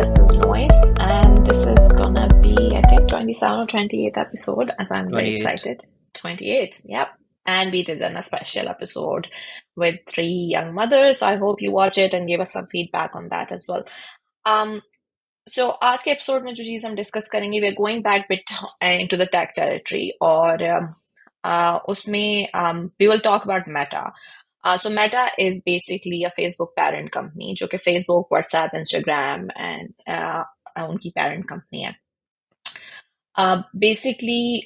This is Noise, and this is gonna be, I think, 27 or 28th episode, as I'm very 28. excited. 28, yep. And we did a special episode with three young mothers. So I hope you watch it and give us some feedback on that as well. Um, so आज के episode में जो चीज़ हम discuss करेंगे, we're going back bit into the tech territory, और उसमें we will talk about Meta. So Meta is basically a Facebook parent company, जो कि Facebook, WhatsApp, Instagram and उनकी parent company है. Basically,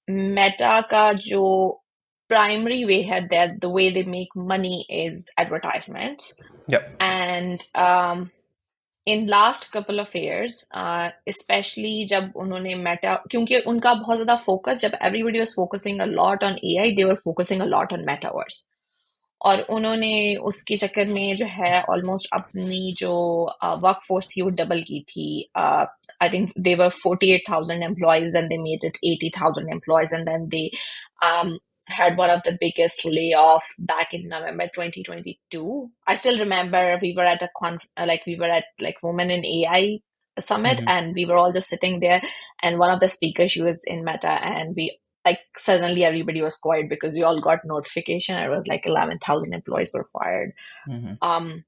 Meta का जो primary way है, that the way they make money is advertisement. Yep. And in last couple of years, especially जब उन्होंने Meta, क्योंकि उनका बहुत ज़्यादा focus, जब everybody was focusing a lot on AI, they were focusing a lot on Metaverse. और उन्होंने उसके चक्कर में जो है ऑलमोस्ट अपनी जो वर्क फोर्स थी वो डबल की थी. I think they were 48,000 employees and they made it 80,000 employees, and then they had one of the biggest layoff back in November 2022. I still remember we were at like Women in AI summit, Mm-hmm. and we were all just sitting there, and one of the speakers, she was in Meta, and we like suddenly everybody was quiet because we all got notification. It was like 11,000 employees were fired. Mm-hmm.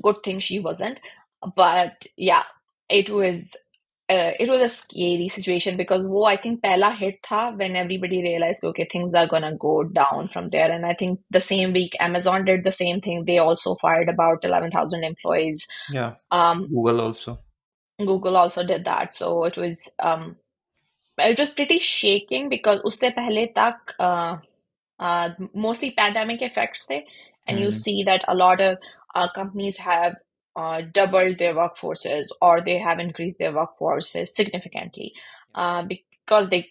Good thing she wasn't, but yeah, it was a scary situation because wo I think pehla hit tha when everybody realized okay, things are gonna go down from there. And I think the same week Amazon did the same thing. They also fired about 11,000 employees. Yeah. um Google also. Google also did that, so it was pretty shaking because उससे पहले तक mostly pandemic effects थे, and you Mm-hmm. see that a lot of companies have doubled their workforces, or they have increased their workforces significantly because they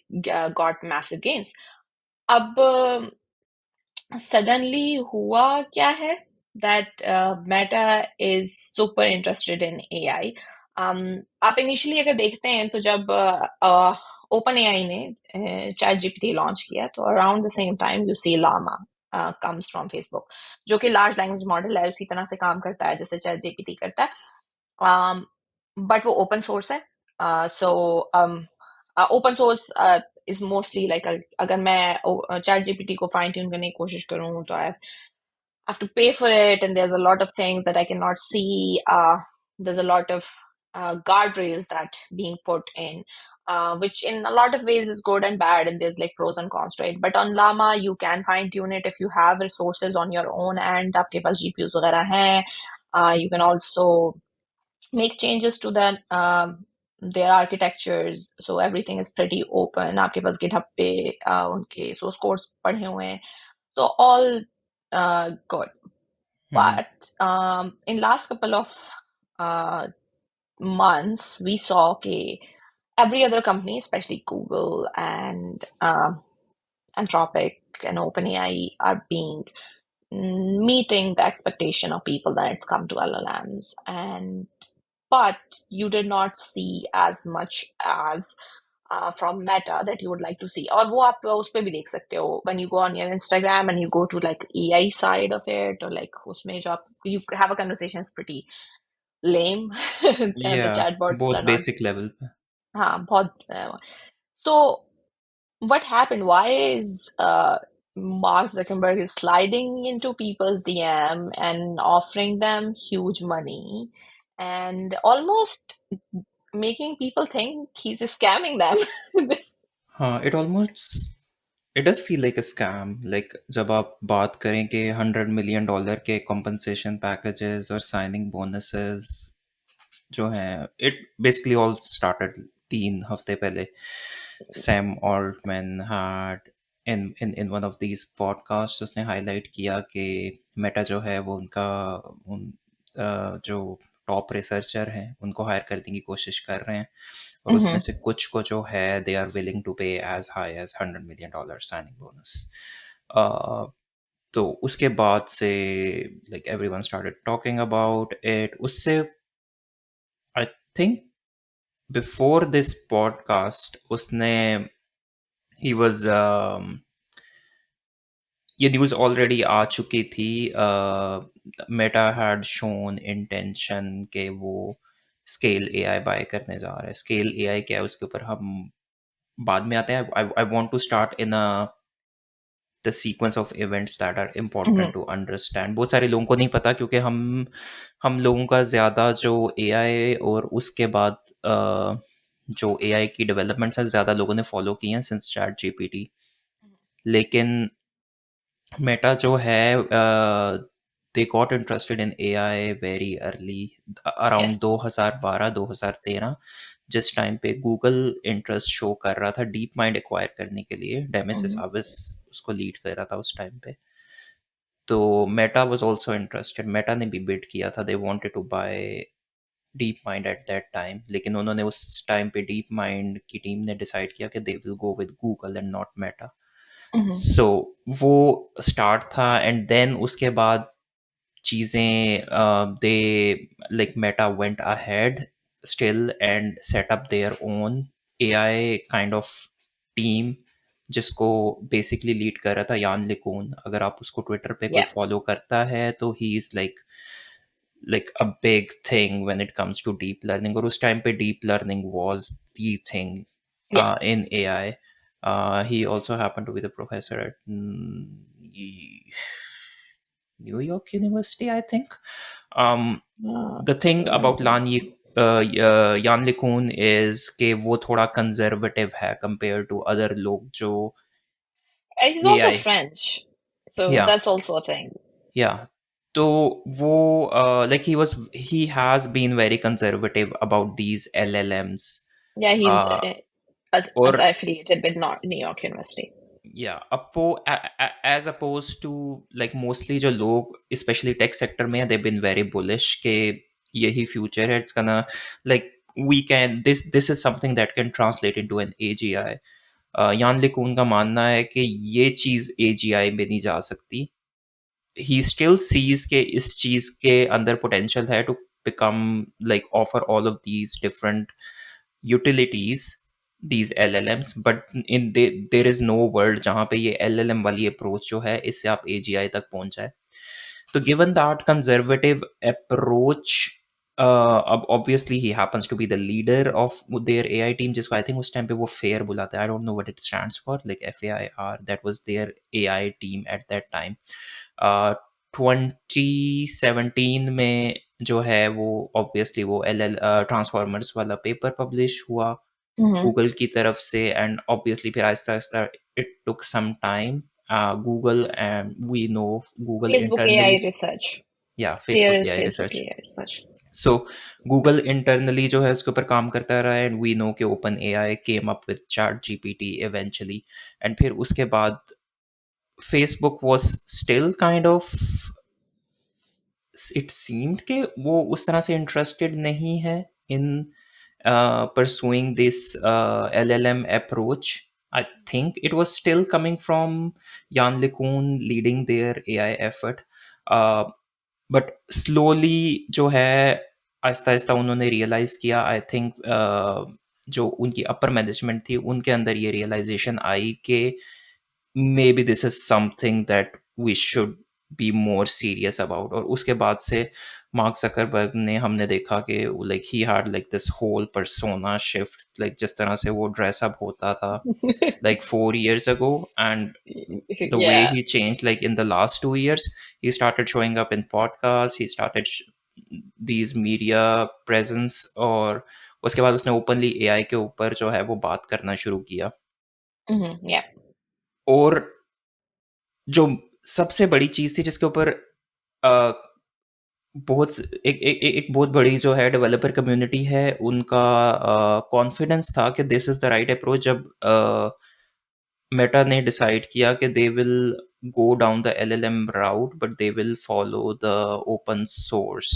got massive gains. अब suddenly हुआ क्या है that Meta is super interested in AI. आप initially अगर देखते हैं तो जब OpenAI ने ChatGPT लॉन्च किया तो around the same time you see Llama comes from Facebook, जो कि large language model है, उसी तरह से काम करता है जैसे ChatGPT करता है. But वो open source है. Open source is mostly like अगर मैं ChatGPT को fine tune करने की कोशिश करूँ तो I have to pay for it, and there's a lot of things that I cannot see. There's a lot of guardrails that being put in, which in a lot of ways is good and bad, and there's like pros and cons to it. But on Llama, you can fine tune it if you have resources on your own and आपके पास GPUs वगैरह हैं. You can also make changes to their architectures, so everything is pretty open. आपके पास GitHub पे उनके source codes पढ़े हुए हैं, so all good. Mm-hmm. But in last couple of uh, months, we saw every other company, especially Google and Anthropic and OpenAI, are meeting the expectation of people that it's come to LLMs, but you did not see as much as from Meta that you would like to see. और वो आप उस पे भी देख सकते हो when you go on your Instagram and you go to like AI side of it, or like उसमें जो आप you have a conversation is pretty lame and the Yeah. chatbots are बहुत not. basic level पे. हाँ बहुत. So what happened? Why is Mark Zuckerberg is sliding into people's DM and offering them huge money and almost making people think he's scamming them? हाँ, it does feel like a scam. Like जब आप बात करें कि $100 million के compensation packages और signing bonuses जो हैं, it basically all started 3 हफ्ते पहले. Sam Altman had in one of these podcasts उसने highlight किया कि Meta जो है वो जो टॉप रिसर्चर हैं उनको हायर करने की कोशिश कर रहे हैं, और उसमें Mhm. से कुछ को जो है they are willing to pay as high as $100 million signing bonus. तो उसके बाद से like everyone started talking about it. उससे I think before this podcast उसने ही वाज ये न्यूज़ ऑलरेडी आ चुकी थी. मेटा हैड शोन इंटेंशन के वो स्केल एआई बाय करने जा रहा है। स्केल एआई क्या है उसके ऊपर हम बाद में आते हैं। I want to start in a the sequence of events that are important Mm-hmm. To understand. बहुत सारे लोगों को नहीं पता क्योंकि हम लोगों का ज़्यादा जो एआई और उसके बाद जो एआई की डेवलपमेंट्स हैं ज़्यादा लोगों ने फॉलो की हैं सिंस चैट जीपीटी। लेकिन मेटा जो है they got interested in AI very early, around Yes. 2012-2013, जिस टाइम पे गूगल इंटरेस्ट शो कर रहा था डीप माइंड एक्वायर करने के लिए। Demise Mm-hmm. इसाबिस उसको लीड कर रहा था उस टाइम पे। तो Meta was also interested, Meta ने भी बिड किया था, they wanted to buy DeepMind at that time. लेकिन उन्होंने उस टाइम पे डीप माइंड की टीम ने डिसाइड किया कि they will go with Google and not Meta. Mm-hmm. So वो स्टार्ट था एंड देन उसके बाद चीज़ें they like Meta went ahead still and set up their own AI kind of team, जिसको बेसिकली लीड कर रहा था यान लिकून। अगर आप उसको ट्विटर पे कोई Yeah. फॉलो करता है तो he is like a big thing when it comes to deep learning, और उस टाइम पे deep learning was the thing Yeah. in AI. He also happened to be the professor at New York University, I think. Um, the thing about Yan LeCun is कि वो थोड़ा conservative है compared to other लोग जो He's also AI, French, so yeah, that's also a thing. yeah. तो वो like he has been very conservative about these LLMs. Yeah, he's uh, as और affiliated with New York University. या as opposed to like mostly जो लोग specially tech sector में they been very bullish के यही future है, it's gonna like we can this is something that can translate into an AGI. Yann LeCun का मानना है कि ये चीज एजीआई में नहीं जा सकती। ही स्टिल सीज के इस चीज के अंदर पोटेंशियल है to become like offer all of these different utilities, these LLMs, but there is no world जहाँ पे ये LLM वाली अप्रोच जो है इससे आप AGI तक पहुंच जाए। तो given that conservative approach, अब obviously he happens to be the leader of their AI team, जिसको I think उस टाइम पे वो FAIR बुलाते हैं, I don't know what it stands for, like FAIR, that was their AI team at that time. 2017 में जो है वो ऑब्वियसली वो एल एल ट्रांसफॉर्मर्स वाला पेपर पब्लिश हुआ Mm-hmm. गूगल की तरफ से, एंड ऑब्वियसली फिर आहिस्ता आहिस्ता it took some time. Google and we know Google Facebook internally, AI research. या Here Facebook is AI Facebook research. AI research. So Google internally जो है उसके ऊपर काम करता रहा है, एंड वी नो कि OpenAI came up with ChatGPT eventually. And फिर उसके बाद Facebook was still kind of, it seemed कि वो उस तरह से इंटरेस्टेड नहीं है इन pursuing this LLM approach. I think it was still coming from Jan LeCun leading their AI effort. Uh, but slowly जो है आहिस्ता आहिस्ता उन्होंने रियलाइज किया, आई थिंक जो उनकी अपर मैनेजमेंट थी उनके अंदर ये रियलाइजेशन आई कि maybe this is something that we should be more serious about. और उसके बाद से मार्क जकरबर्ग ने, हमने देखा कि like he had like this whole persona shift, like जिस तरह से वो ड्रेसअप होता था like 4 years ago, and the way Yeah. he changed like in the last 2 years, he started showing up in podcasts, he started these media presence, और उसके बाद उसने ओपनली एआई के ऊपर जो है वो बात करना शुरू किया। Mm-hmm. Yeah. और जो सबसे बड़ी चीज थी जिसके ऊपर अ, बहुत एक बहुत बड़ी जो है डेवलपर कम्युनिटी है उनका कॉन्फिडेंस था कि this is the right approach, जब मेटा ने डिसाइड किया कि they will go down the LLM route but they will follow the open source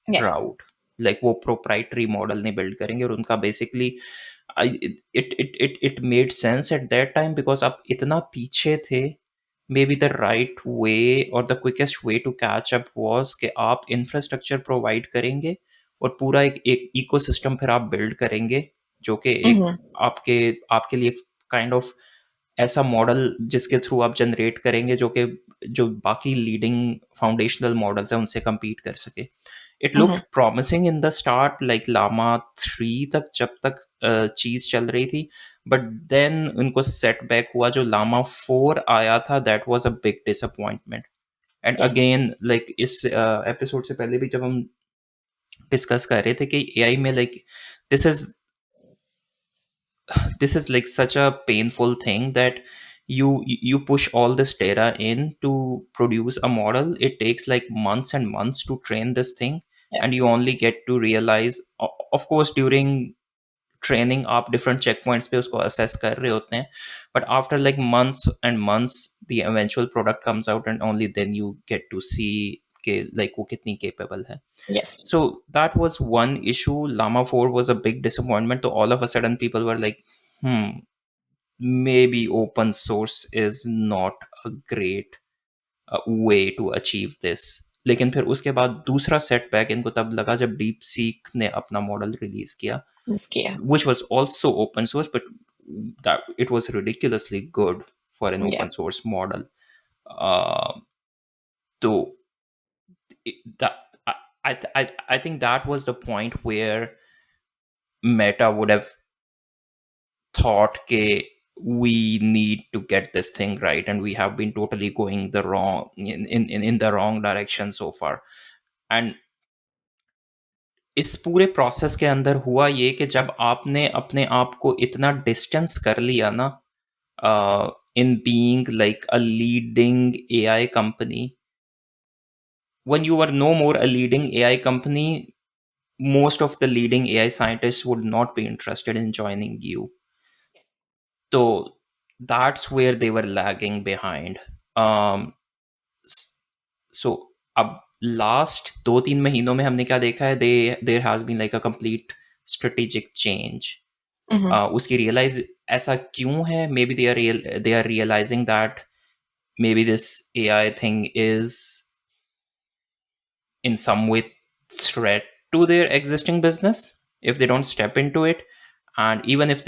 Yes. Route. Like वो प्रोप्राइटरी मॉडल नहीं बिल्ड करेंगे, और उनका basically it made sense at that time because आप इतना पीछे थे। Maybe the right way और the quickest way to catch up was कि आप इंफ्रास्ट्रक्चर प्रोवाइड करेंगे और पूरा एक इकोसिस्टम फिर आप बिल्ड करेंगे जो कि एक Mm-hmm. आपके आपके लिए काइंड ऑफ ऐसा मॉडल जिसके थ्रू आप जनरेट करेंगे जो कि जो बाकी लीडिंग फाउंडेशनल मॉडल्स हैं उनसे compete कर सके। It Mm-hmm. Looked promising in the start, like Llama 3 तक, जब तक चीज चल रही थी. बट देन उनको सेटबैक हुआ. जो लामा 4 आया था, that was a big disappointment. And Yes. Again, like इस एपिसोड से पहले भी जब हम डिस्कस कर रहे थे कि एआई में, like this is this is like such a painful thing that you push all this data in to produce a model. It takes like months and months to train this thing, Yeah. and you only get to realize, of course, during training आप different checkpoints पे उसको assess कर रहे होते हैं, but after like months and months the eventual product comes out, and only then you get to see के like वो कितनी केपेबल है. Yes. So that was one issue. Llama 4 was a big disappointment. So all of a sudden people were like, hmm, maybe open source is not a great way to achieve this. लेकिन फिर उसके बाद दूसरा setback इनको तब लगा जब deep seek ने अपना मॉडल रिलीज किया, Yes. Yeah. which was also open source, but that it was ridiculously good for an Yeah. open source model. Uh, so that I think that was the point where Meta would have thought ke we need to get this thing right, and we have been totally going the wrong in the wrong direction so far. And इस पूरे process के अंदर हुआ ये कि जब आपने अपने आप को इतना डिस्टेंस कर लिया ना, in being like a leading AI company, when you are no more a leading AI company, most of the leading AI scientists would not be interested in joining you. So that's where they were lagging behind. Um, so अब last 2-3 महीनों में हमने क्या देखा है, they there has been like a complete strategic change. Mm-hmm. उसकी realize ऐसा क्यों है? Maybe they are realizing that maybe this AI thing is in some way threat to their existing business if they don't step into it. And even if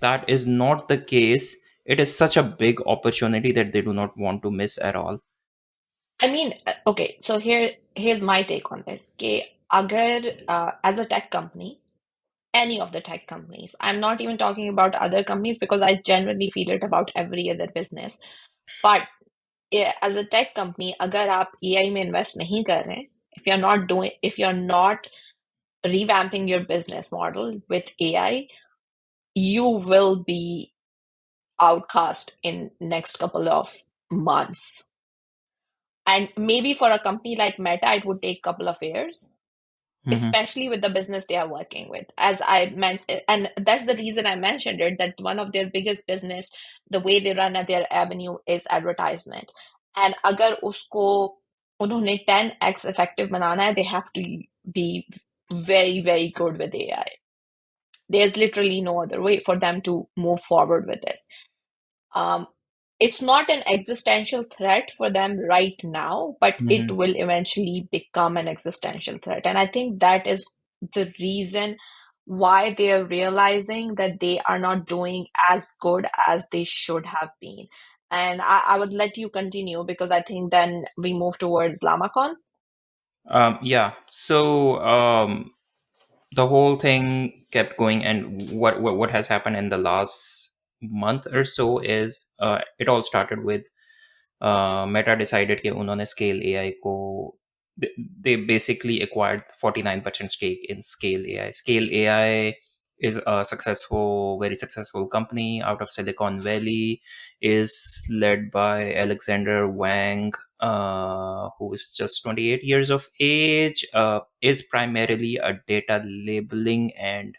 that is not the case, it is such a big opportunity that they do not want to miss at all. I mean, okay, so here's my take on this. कि अगर as a tech company, any of the tech companies, I'm not even talking about other companies because I genuinely feel it about every other business. But yeah, as a tech company, अगर आप AI में invest नहीं कर रहे हैं, if you're not revamping your business model with AI, you will be outcast in next couple of months. And maybe for a company like Meta, it would take a couple of years, Mhm. especially with the business they are working with. As I meant, and that's the reason I mentioned it, that one of their biggest business, the way they run at their avenue is advertisement. And agar usko unhone 10x effective banana hai, they have to be very, very good with AI. There's literally no other way for them to move forward with this. Um, it's not an existential threat for them right now, but it Mhm. will eventually become an existential threat. And I think that is the reason why they are realizing that they are not doing as good as they should have been. And I would let you continue because I think then we move towards LlamaCon. Yeah. So the whole thing kept going, and what has happened in the last month or so is it all started with Meta decided कि उन्होंने Scale AI को they basically acquired 49% stake in Scale AI. Scale AI is a very successful company out of Silicon Valley, is led by Alexander Wang, who is just 28 years of age, is primarily a data labeling and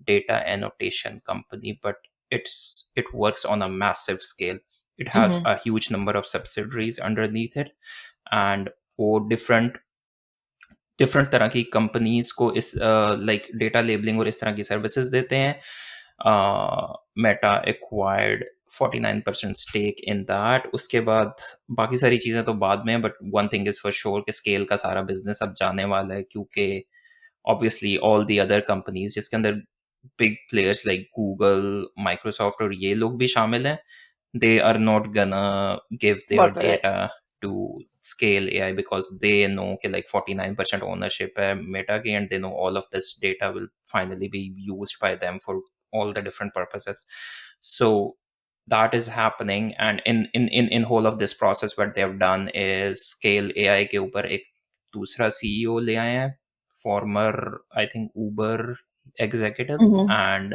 data annotation company, but it works on a massive scale. It has Mm-hmm. a huge number of subsidiaries underneath it, and वो different तरह की companies को इस like data labelling और इस तरह की services देते हैं. Meta acquired 49% stake in that. उसके बाद बाकी सारी चीज़ें तो बाद में, but one thing is for sure कि स्केल का सारा बिजनेस अब जाने वाला है, क्योंकि obviously all the other companies जिसके अंदर big players like Google, Microsoft और ये लोग भी शामिल हैं, they are not gonna give their Work with it. data to scale AI because they know कि like 49% ownership है Meta की, and they know all of this data will finally be used by them for all the different purposes. So that is happening, and in whole of this process what they've done is scale AI के ऊपर एक दूसरा CEO ले आए हैं, former I think Uber executive, Hmm. and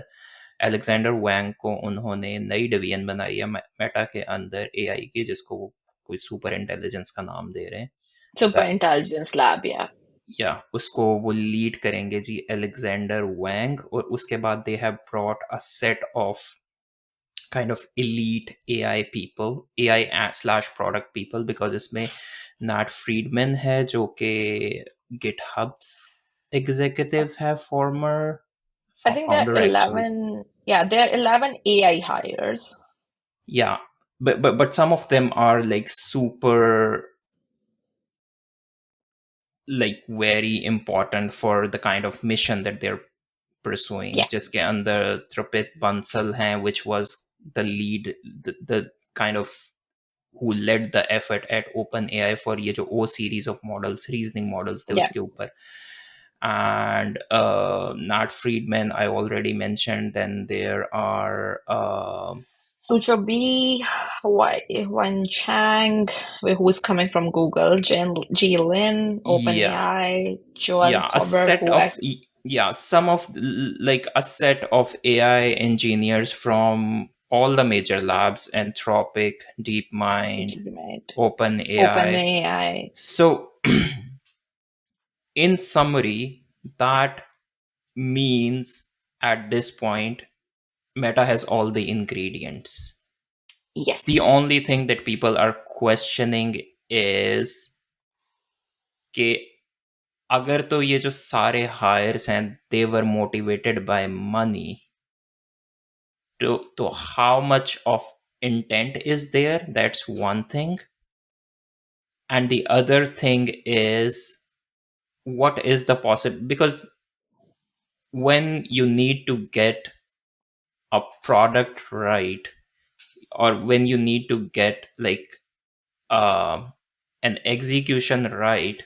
Alexander Wang को उन्होंने नई डिवीजन बनाई है मेटा के अंदर एआई की, जिसको वो कोई सुपर इंटेलिजेंस का नाम दे रहे हैं। Super that intelligence lab, yeah. या उसको वो लीड करेंगे जी अलेक्जेंडर वैंग, और उसके बाद they have brought a set of kind of elite AI people, AI slash product people, because इसमें Nat Friedman है जो कि GitHub's executive है, former I think there are founder actually. 11, yeah, there are 11 AI hires. Yeah, but some of them are like super, like very important for the kind of mission that they're pursuing. Yes. जिसके अंदर Trapit Bansal हैं, which was the lead, the kind of who led the effort at OpenAI for ये जो O series of models, reasoning models थे Yeah. उसके ऊपर. And Nat Friedman I already mentioned. Then there are Sucho B, Wen Chang, who is coming from Google, Ji Lin, yeah, OpenAI, Joel yeah, a Hobber, set who of yeah, some of like a set of AI engineers from all the major labs: Anthropic, DeepMind, made OpenAI. OpenAI. So in summary, that means at this point Meta has all the ingredients. The Yes. only thing that people are questioning is कि अगर तो ये जो सारे heirs हैं they were motivated by money, to how much of intent is there? That's one thing. And the other thing is, what is the possible, because when you need to get a product right, or when you need to get like uh, an execution right,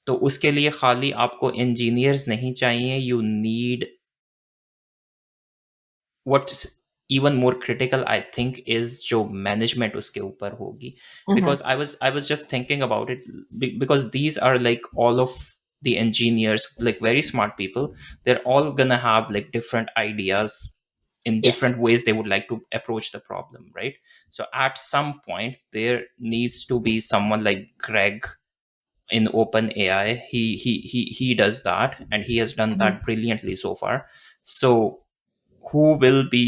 तो उसके लिए खाली आपको engineers नहीं चाहिए, you need, what's even more critical I think is जो management उसके ऊपर होगी. Hmm. Because I was just thinking about it, because these are like all of the engineers, like very smart people, they're all gonna have like different ideas in different Yes. ways they would like to approach the problem, right? So at some point there needs to be someone like Greg in OpenAI. He does that, and he has done Hmm. that brilliantly so far. So who will be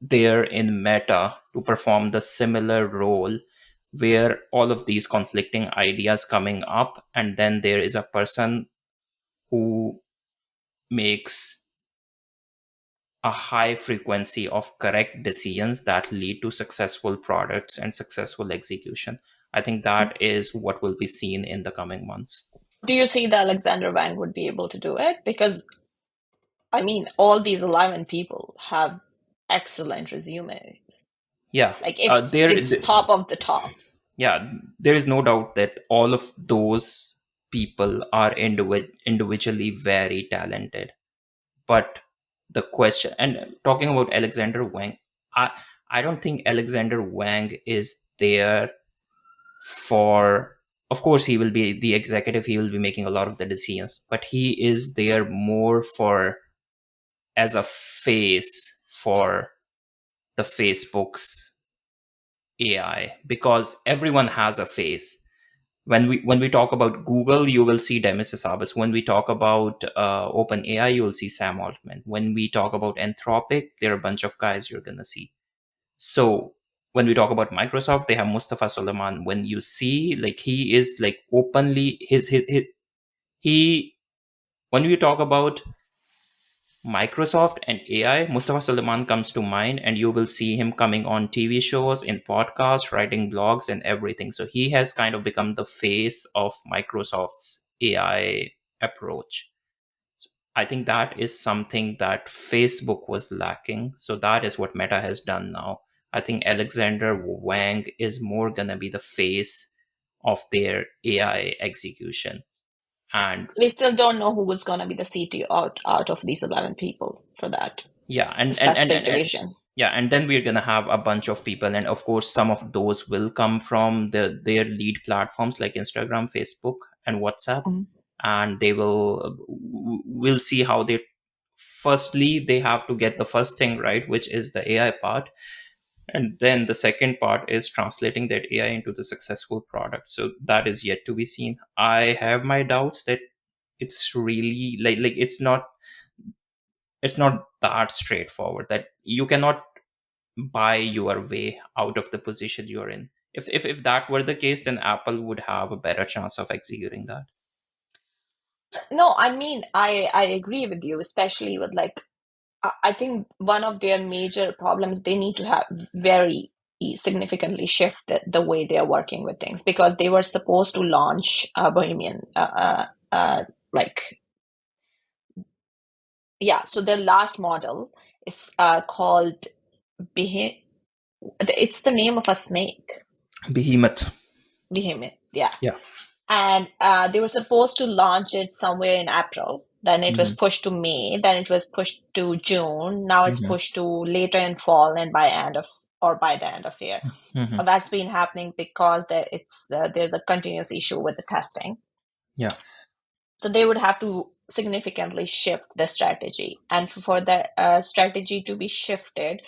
there in Meta to perform the similar role, where all of these conflicting ideas coming up, and then there is a person who makes a high frequency of correct decisions that lead to successful products and successful execution. I think that is what will be seen in the coming months. Do you see that Alexander Wang would be able to do it? Because, I mean, all these 11 people have excellent resumes. Yeah, Like, if it's top of the top. yeah, there is no doubt that all of those people are individually very talented. But the question, and talking about Alexander Wang, I don't think Alexander Wang is there for, of course he will be the executive, he will be making a lot of the decisions, but he is there more for as a face for the Facebook's AI, because everyone has a face. When we talk about Google, you will see Demis Hassabis. When we talk about OpenAI, you will see Sam Altman. When we talk about Anthropic, there are a bunch of guys you're gonna see. So when we talk about Microsoft, they have Mustafa Suleiman. When you see, like, he is like openly his he when we talk about Microsoft and AI, Mustafa Suleiman comes to mind, and you will see him coming on TV shows, in podcasts, writing blogs, and everything. So he has kind of become the face of Microsoft's AI approach. I think that is something that Facebook was lacking. So that is what Meta has done now. I think Alexander Wang is more gonna be the face of their AI execution. And We still don't know who is going to be the CTO out of these 11 people for that yeah, specific division. yeah, and then we're gonna have a bunch of people, and of course, some of those will come from their lead platforms like Instagram, Facebook, and WhatsApp, Mhm. and they will see how they. Firstly, they have to get the first thing right, which is the AI part, and then the second part is translating that AI into the successful product. So that is yet to be seen. I have my doubts that it's really like it's not that straightforward, that you cannot buy your way out of the position you're in. If that were the case, then Apple would have a better chance of executing that. No, I mean, I agree with you, especially with like, I think one of their major problems, they need to have very significantly shift the way they are working with things, because they were supposed to launch Bohemian, like, yeah, so their last model is called Behem. It's the name of a snake, Behemoth. Behemoth. Yeah, Yeah. and they were supposed to launch it somewhere in April. Then it was Hmm. pushed to May. Then it was pushed to June. Now it's Hmm. pushed to later in fall and by the end of year. Hmm. That's been happening because there's a continuous issue with the testing. Yeah. So they would have to significantly shift the strategy, and for the strategy to be shifted,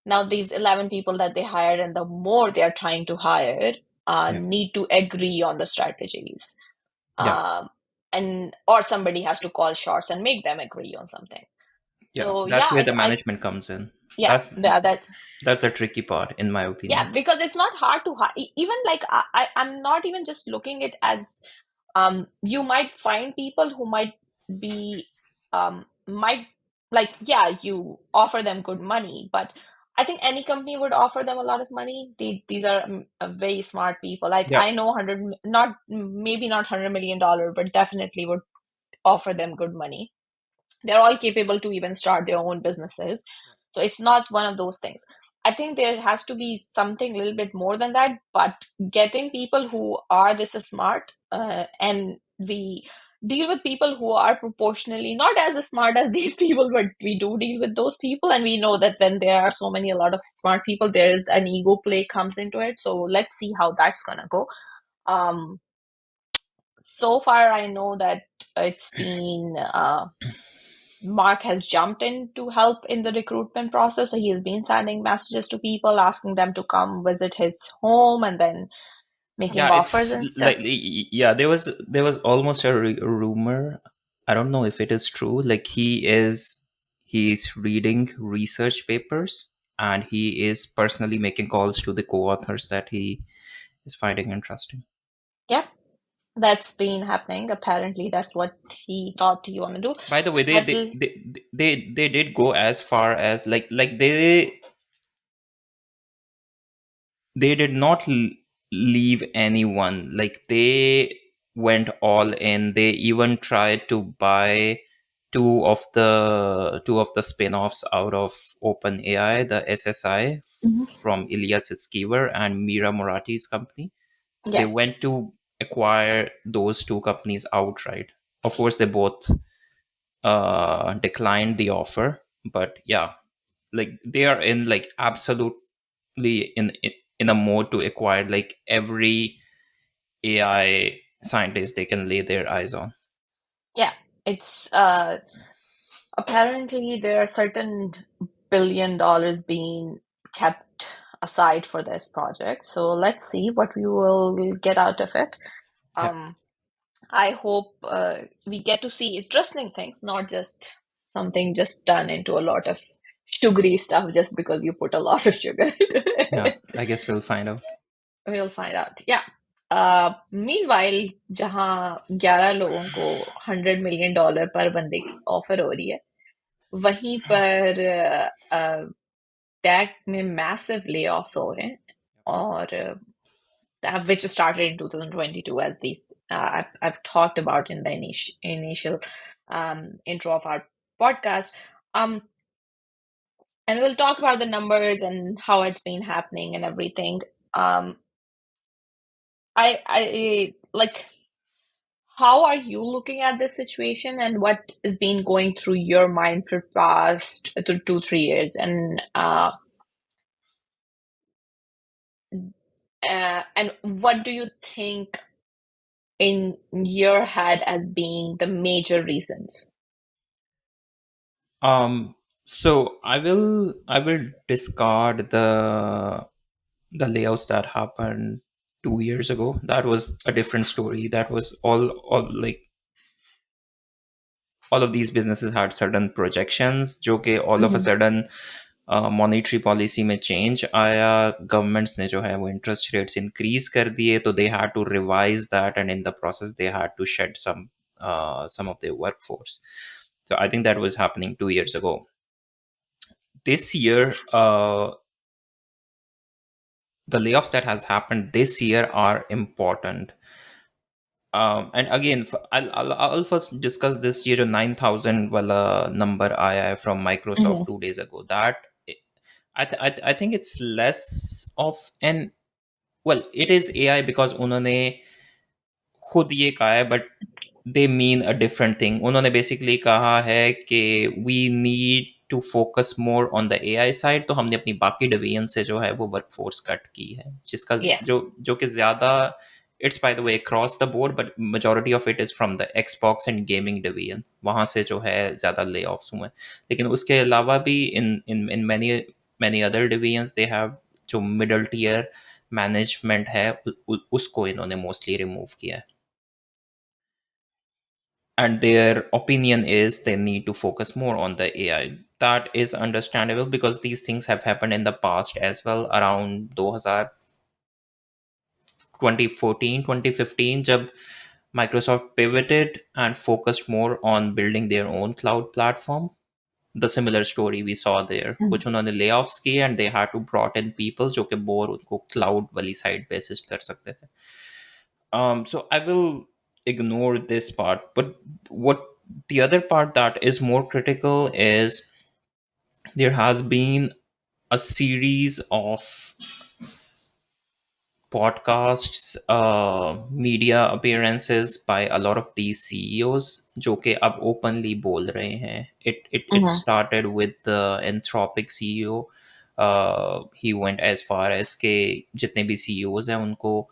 now these 11 people that they hired and the more they are trying to hire Yeah. need to agree on the strategies, Yeah. um, and or somebody has to call shots and make them agree on something. Yeah. So yeah, That's where the management comes in. yeah, That's that that's the tricky part, in my yeah, opinion. because it's not hard to hire. Even like I'm not even just looking at it as you might find people who might be might like, yeah, you offer them good money, but I think any company would offer them a lot of money. These are very smart people. Yeah. I know 100, not maybe not $100 million, but definitely would offer them good money. They're all capable to even start their own businesses. So it's not one of those things. I think there has to be something a little bit more than that, but getting people who are this smart, and we deal with people who are proportionally not as smart as these people, but we do deal with those people, and we know that when there are a lot of smart people, there is an ego play comes into it. So let's see how that's gonna go. Um, so far, I know that it's been Mark has jumped in to help in the recruitment process. So he has been sending messages to people, asking them to come visit his home and then making Yeah, offers it's and stuff. like, yeah, there was almost a rumor. I don't know if it is true. Like, he's reading research papers, and he is personally making calls to the co-authors that he is finding interesting. Yeah, that's been happening. Apparently, that's what he thought he want to do. By the way, they But they they, they did go as far as, like they did not leave anyone. Like, they went all in. They even tried to buy two of the spin-offs out of OpenAI, the SSI, Mhm. from Ilya Tsitskever and Mira Morati's company. They Yeah, went to acquire those two companies outright. Of course, they both declined the offer, but yeah, like, they are in, like, absolutely in a mode to acquire, like, every AI scientist they can lay their eyes on. yeah. It's apparently there are certain $1 billion being kept aside for this project. So let's see what we will get out of it. Yeah. Um, I hope we get to see interesting things, not just something just done into a lot of sugary stuff just because you put a lot of sugar into Yeah, it. I guess we'll find out. We'll find out. Yeah. Meanwhile, जहाँ 11 लोगों को $100 million पर बंदे की offer हो रही है, वहीं पर टैग में मैसिव layoffs हो रहे हैं, और which started in 2022, as I've talked about in the initial intro of our podcast. Um, and we'll talk about the numbers and how it's been happening and everything. Um, I like, how are you looking at this situation, and what has been going through your mind for past 2 3 years, and what do you think in your head as being the major reasons? Um, so I will discard the layouts that happened 2 years ago. That was a different story. That was all like all of these businesses had certain projections जो कि all of a Mm-hmm. sudden monetary policy में change आया governments ने जो है वो interest rates increase कर दिए तो they had to revise that and in the process they had to shed some of their workforce. So I think that was happening 2 years ago. This year, the layoffs that has happened this year are important. And again, I'll first discuss this year. 9,000 wala number आया है from Microsoft Mm-hmm. 2 days ago. That I think it's less of an, well, it is AI because उन्होंने खुद ये कहा है, but they mean a different thing. उन्होंने basically कहा है कि we need to focus more on the AI side, तो हमने अपनी बाकी डिवीजन से जो है वो वर्कफोर्स कट की है, जिसका जो Yes. जो कि ज़्यादा, it's by the way across the board, but majority of it is from the Xbox and gaming division. वहाँ से जो है ज़्यादा ले ऑफ्स हुए हैं, लेकिन उसके अलावा भी in many other divisions they have जो मिडल टीयर मैनेजमेंट है उसको इन्होंने मोस्टली रिमूव किया है. And their opinion is they need to focus more on the AI. That is understandable because these things have happened in the past as well. Around 2000, 2014, 2015, जब Microsoft pivoted and focused more on building their own cloud platform. The similar story we saw there. Mm. कुछ उन्होंने layoffs किए and they had to brought in people जो कि more उनको cloud वाली side पे assist कर सकते थे. So I will ignore this part, but what the other part that is more critical is there has been a series of podcasts, media appearances by a lot of these CEOs जो कि अब openly बोल रहे हैं. It Mm-hmm. started with the Anthropic CEO. He went as far as कि जितने भी CEOs हैं उनको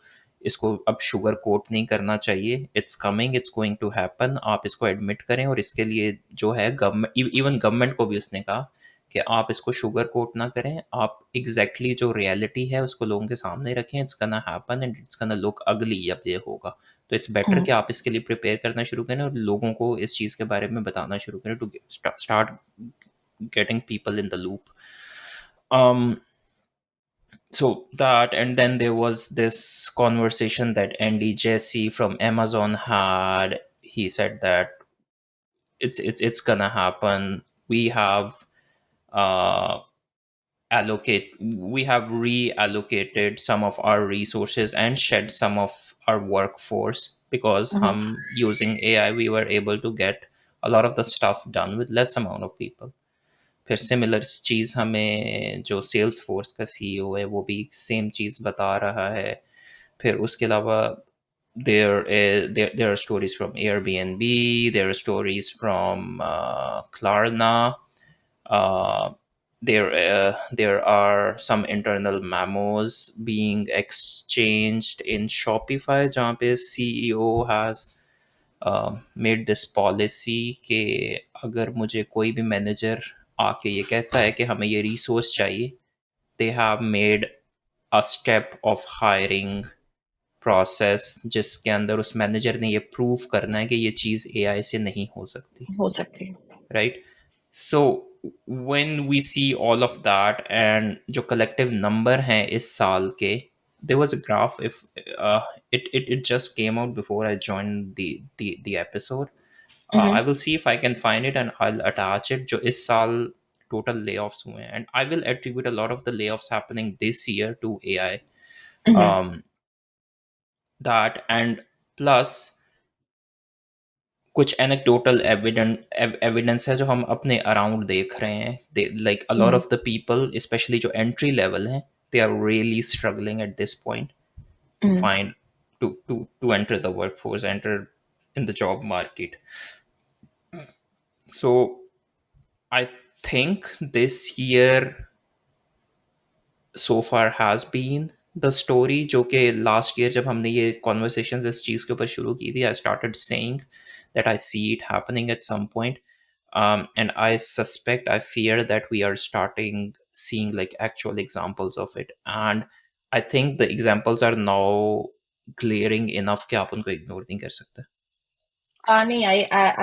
इसको अब शुगर कोट नहीं करना चाहिए. It's coming, it's going to happen. आप इसको एडमिट करें और इसके लिए जो है गवर्नमेंट, इवन गवर्नमेंट को भी उसने कहा कि आप इसको शुगर कोट ना करें, आप एग्जैक्टली जो रियलिटी है उसको लोगों के सामने रखें. इट्स गना हैपन एंड इट्स गना लुक अगली जब ये होगा. तो इट्स बेटर Mm-hmm. कि आप इसके लिए प्रिपेयर करना शुरू करें और लोगों को इस चीज़ के बारे में बताना शुरू करें to start getting people in the loop. Um, so that, and then there was this conversation that Andy Jassy from Amazon had. He said that it's gonna happen. We have uh, we have reallocated some of our resources and shed some of our workforce because Mm-hmm. using AI we were able to get a lot of the stuff done with less amount of people. फिर similar चीज़ हमें जो sales force का CEO है वो भी same चीज़ बता रहा है. फिर उसके अलावा there are stories from Airbnb, there are stories from Klarna. There are some internal memos being exchanged in Shopify जहाँ पे CEO has made this policy कि अगर मुझे कोई भी मैनेजर आके ये कहता है कि हमें ये रिसोर्स चाहिए, they have made a step of hiring process जिसके अंदर उस मैनेजर ने ये प्रूव करना है कि ये चीज़ एआई से नहीं हो सकती, हो सकती है. right? So when we see all of that and जो collective number हैं इस साल के, there was a graph. If uh, it just came out before I joined the episode. I Mm-hmm. will see if I can find it and I'll attach it. जो इस साल total layoffs हुए हैं, and I will attribute a lot of the layoffs happening this year to AI. Mm-hmm. Um, that and plus कुछ anecdotal evidence है जो हम अपने अराउंड देख रहे हैं. They, like a lot Mm-hmm. of the people, especially जो entry level हैं, they are really struggling at this point to Mm-hmm. find to enter the workforce, enter in the job market. So I think this year so far has been the story, जो कि last year जब हमने ये conversations इस चीज़ के ऊपर शुरू की थी, I started saying that I see it happening at some point. And I suspect, I fear that we are starting seeing like actual examples of it. And I think the examples are now glaring enough कि आप उनको ignore नहीं कर सकते. नहीं,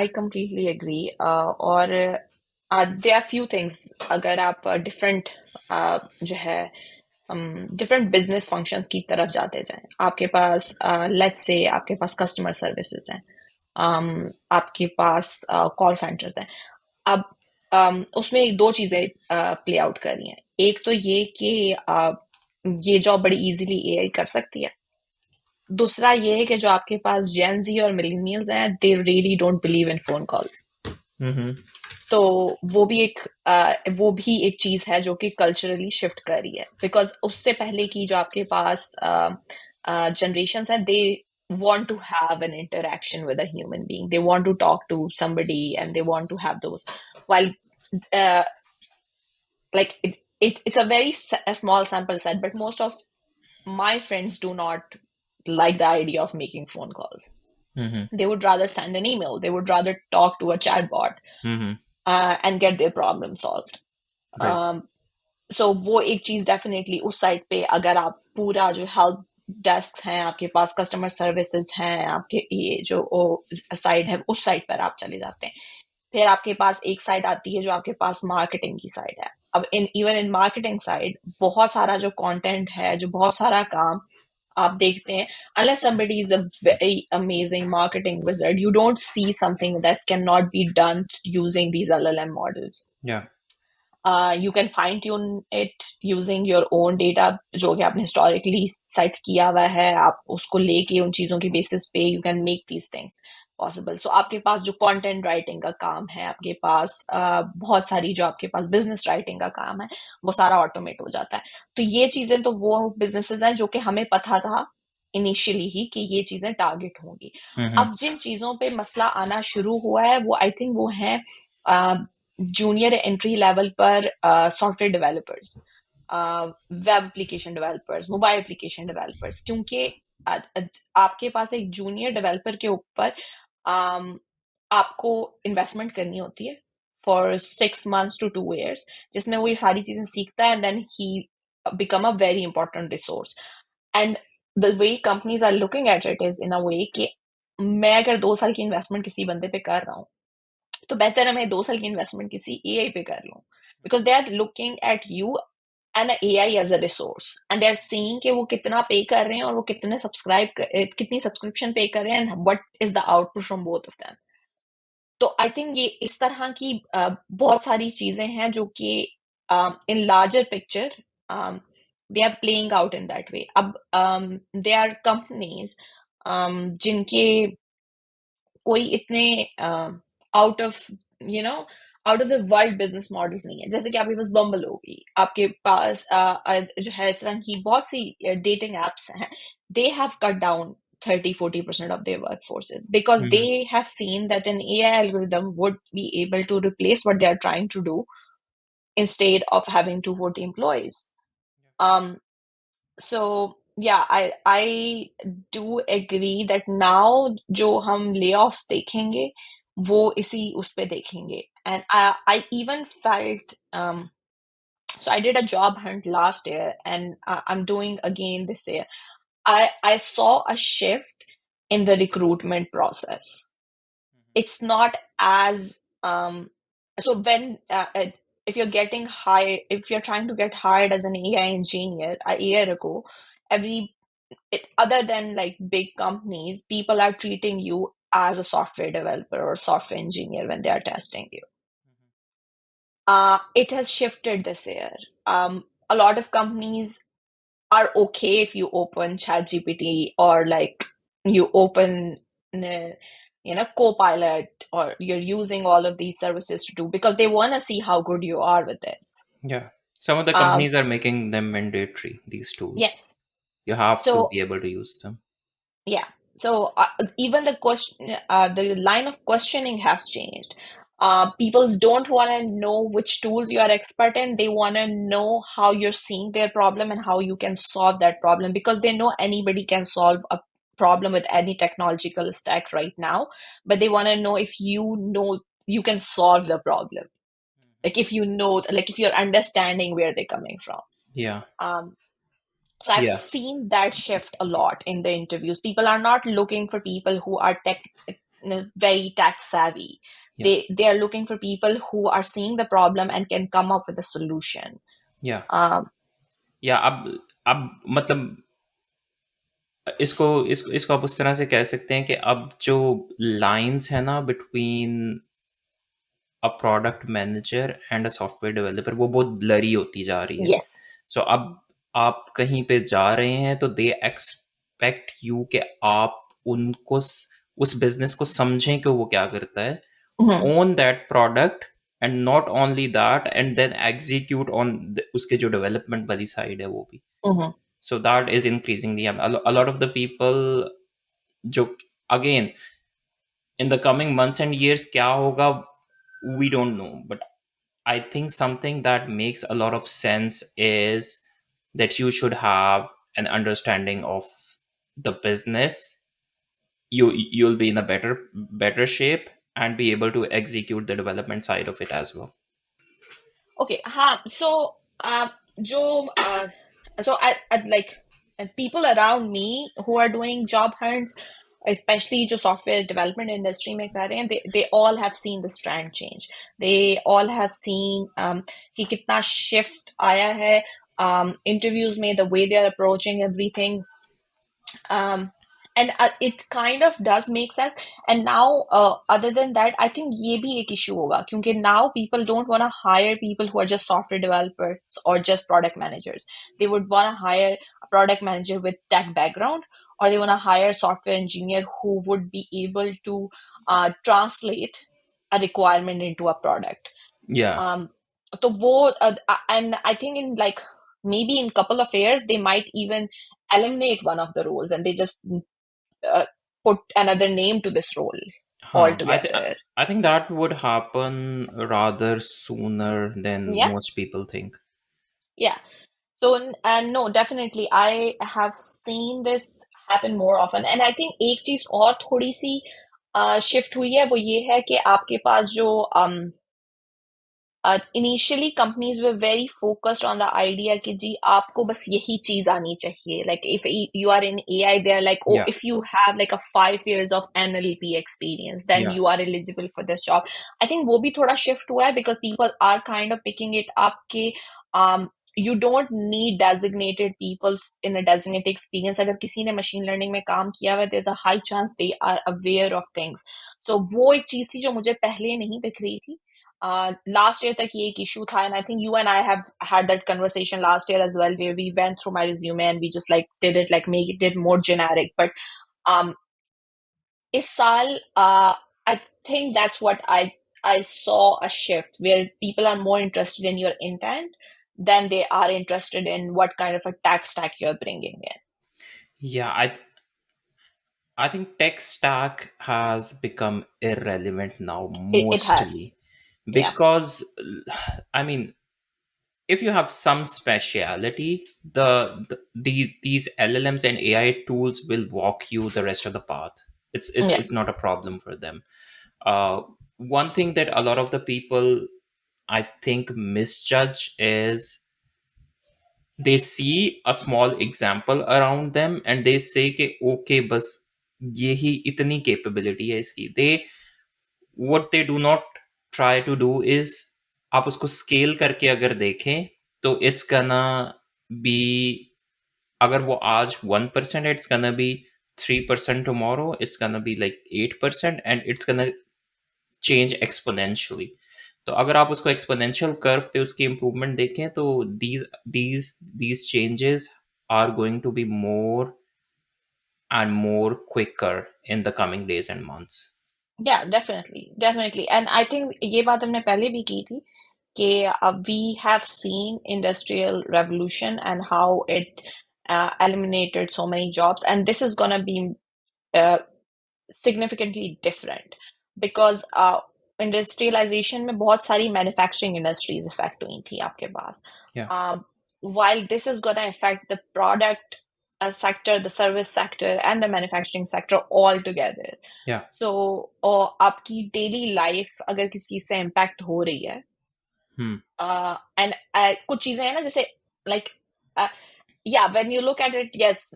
I completely agree. और there are few things. अगर आप different जो है डिफरेंट बिजनेस फंक्शंस की तरफ जाते जाएं, आपके पास लेट्स से आपके पास कस्टमर सर्विसेज हैं, आपके पास कॉल सेंटर्स हैं. अब उसमें दो चीजें प्ले आउट कर रही हैं. एक तो ये कि ये जॉब बड़ी इजीली एआई कर सकती है. दूसरा ये है कि जो आपके पास जेन और मिलेनियल्स हैं, they really don't believe in phone calls. Mm-hmm. तो वो भी एक चीज है जो कि कल्चरली शिफ्ट कर रही है. बिकॉज उससे पहले की जो आपके पास जनरेशंस हैं, दे want to have an interaction with a human being. They want to talk to somebody and they want to have those. While uh, like it's a very a small sample set, but most of my friends do not like the idea of making phone calls. Mm-hmm. They would rather send an email. They would rather talk to a chatbot Mm-hmm. and get their problem solved. Right. सो वो एक चीज definitely उस side पे, अगर आप पूरा जो help desk हैं आपके पास, कस्टमर सर्विसेज हैं आपके, ये जो साइड है उस साइड पर आप चले जाते हैं. फिर आपके पास एक साइड आती है जो आपके पास मार्केटिंग की साइड है. अब इवन इन मार्केटिंग साइड बहुत सारा जो कंटेंट है, जो बहुत सारा काम आप देखते हैं, unless somebody is a very amazing marketing wizard, you don't see something that cannot be done using these LLM models. Yeah. You can fine tune it using your own data जो कि आपने historically set किया हुआ है. आप उसको लेके उन चीजों के basis पे you can make these things possible. So आपके पास जो content writing का काम है, आपके पास बहुत सारी जो आपके पास business writing का काम है, वो सारा automate हो जाता है. तो ये चीजें तो वो businesses हैं जो कि हमें पता था इनिशियली ही कि ये चीजें टारगेट होंगी. Mm-hmm. अब जिन चीजों पे मसला आना शुरू हुआ है, वो आई थिंक वो है जूनियर एंट्री लेवल पर software developers, web application developers, mobile application developers. क्योंकि आपके पास एक जूनियर डेवलपर के ऊपर आपको इन्वेस्टमेंट करनी होती है फॉर 6 months to 2 years, जिसमें वो ये सारी चीजें सीखता है, and then he become a very important resource. And the way companies are looking at it is in a way कि मैं अगर 2 साल की इन्वेस्टमेंट किसी बंदे पे कर रहा हूँ, तो बेहतर है मैं 2 साल की इन्वेस्टमेंट किसी एआई पे कर लूं. Because they are looking at you and AI as a resource, and they are seeing कि वो कितना पे कर रहे हैं और वो कितने कितनी सब्सक्रिप्शन पे कर रहे हैं, and what is the output from both of them. तो आई थिंक ये इस तरह की बहुत सारी चीजें हैं जो कि in larger picture they are playing out in that way. अब दे आर कंपनीज जिनके कोई इतने out of you know out of the world business models नहीं है. जैसे कि आपके पास बम्बल होगी, आपके पास जो है इस तरह की बहुत सी डेटिंग एप्स हैं. They have cut down 30-40% of their workforces because they Mm-hmm. have seen that an AI algorithm would be able to replace what they are trying to do instead of having to 40 employees. Um, so yeah, I do agree that now जो हम layoffs देखेंगे वो इसी उस पे देखेंगे. And I even felt so I did a job hunt last year and I'm doing again this year. I saw a shift in the recruitment process. It's not as so when if you're getting hired, if you're trying to get hired as an AI engineer a year ago, other than like big companies, people are treating you as a software developer or software engineer when they are testing you. It has shifted this year. A lot of companies are okay if you open ChatGPT or like you open Copilot, or you're using all of these services to do, because they want to see how good you are with this. Yeah. Some of the Um, companies are making them mandatory, these tools. yes. You have to So be able to use them. Yeah. So even the line of questioning have changed. People don't want to know which tools you are expert in. They want to know how you're seeing their problem and how you can solve that problem, because they know anybody can solve a problem with any technological stack right now. But they want to know if you know you can solve the problem. Like if you know, like if you're understanding where they're coming from. Yeah, Um, so I've yeah, seen that shift a lot in the interviews. People are not looking for people who are very tech savvy. yeah, They are looking for people who are seeing the problem and can come up with a solution. yeah, Um, या अब मतलब इसको आप उस तरह से कह सकते हैं कि अब जो लाइंस है ना between a product manager and a software developer वो बहुत ब्लरी होती जा रही है। yes. सो अब आप कहीं पे जा रहे हैं तो दे एक्सपेक्ट यू कि आप उनको उस बिजनेस को समझें कि वो क्या करता है, Hmm. Own that product and not only that and then execute on उसके जो डेवलपमेंट वाली साइड है वो भी। Hmm. So that is increasing the a lot of the people जो again in the coming months and years क्या होगा we don't know, but I think something that makes a lot of sense is that you should have an understanding of the business. You'll be in a better shape and be able to execute the development side of it as well. Okay, so jo, so I like and people around me who are doing job hunts, especially जो software development industry में कर रहे हैं, they all have seen this trend change. They all have seen कि कितना shift आया है interviews में, the way they are approaching everything. um and it kind of does make sense. And now other than that, I think ये भी एक issue होगा, क्योंकि now people don't want to hire people who are just software developers or just product managers. They would want to hire a product manager with tech background, or they want to hire a software engineer who would be able to translate a requirement into a product. Yeah. um तो वो and I think in like maybe in couple of years they might even eliminate one of the roles and they just uh, put another name to this role Huh. altogether. I think that would happen rather sooner than Yeah, most people think. yeah. So and no, definitely I have seen this happen more often. And I think एक चीज और थोड़ी सी shift हुई है, वो ये है कि आपके पास जो initially companies were very focused on the idea कि जी आपको बस यही चीज आनी चाहिए. Like if you are in AI, they're like, oh, Yeah. if you have like a 5 years of NLP experience, then Yeah. you are eligible for this job. I think वो भी थोड़ा shift हुआ है because people are kind of picking it up कि you don't need designated people in a designated experience. अगर किसी ने machine learning में काम किया हुआ है, there's a high chance they are aware of things. So वो एक चीज थी जो मुझे पहले नहीं दिख रही थी. Last year तक ये एक issue था, and I think you and I have had that conversation last year as well, where we went through my resume and we just like did it like make it more generic. But um, इस साल I think that's what I saw a shift where people are more interested in your intent than they are interested in what kind of a tech stack you're bringing in. Yeah, I think tech stack has become irrelevant now It has, mostly yeah, because I mean if you have some speciality, these LLMs and AI tools will walk you the rest of the path. yeah, It's not a problem for them. One thing that a lot of the people I think misjudge is they see a small example around them and they say कि okay बस यही इतनी capability है इसकी, they what they do not try to do is आप उसको scale करके अगर देखें तो it's gonna be अगर वो आज 1% है it's gonna be 3% tomorrow, it's gonna be like 8% and it's gonna change exponentially. तो अगर आप उसको एक्सपोनेंशियल कर्व पे उसकी इम्प्रूवमेंट देखें तो these changes are going to be more and more quicker in the coming days and months. yeah, definitely, definitely. And I think ये बात हमने पहले भी की थी कि we have seen industrial revolution and how it eliminated so many jobs, and this is gonna be uh, significantly different because industrialisation में बहुत सारी मैन्युफैक्चरिंग इंडस्ट्रीज इफेक्ट हुई थी आपके पास. Yeah. While this is going to affect the product sector, the service sector, and the manufacturing sector all together. Yeah. So आपकी daily life अगर किसी चीज से इम्पैक्ट हो रही है Hmm. एंड कुछ चीजें हैं ना जैसे like yeah, when you look at it, yes,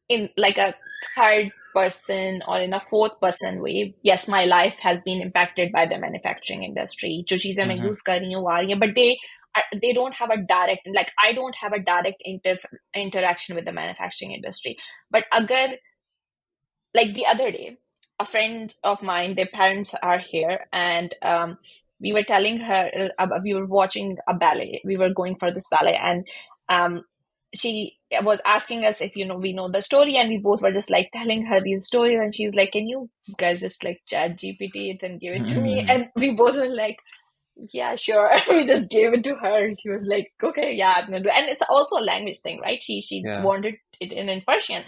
in like a third person or in a fourth person way, yes, my life has been impacted by the manufacturing industry. जो चीजें मैं Mm-hmm. use कर रही हूँ वो आ रही हैं, but they don't have a direct, like I don't have a direct interaction with the manufacturing industry. But अगर like the other day, a friend of mine, their parents are here, and we were telling her, we were watching a ballet. We were going for this ballet, and she was asking us if we know the story, and we both were just like telling her these stories, and she's like, "Can you guys just like chat GPT it and give it to me?" Mm-hmm. And we both were like, "Yeah, sure." We just gave it to her. She was like, "Okay, yeah, I'm gonna do it." And it's also a language thing, right? She Yeah. wanted it in Persian.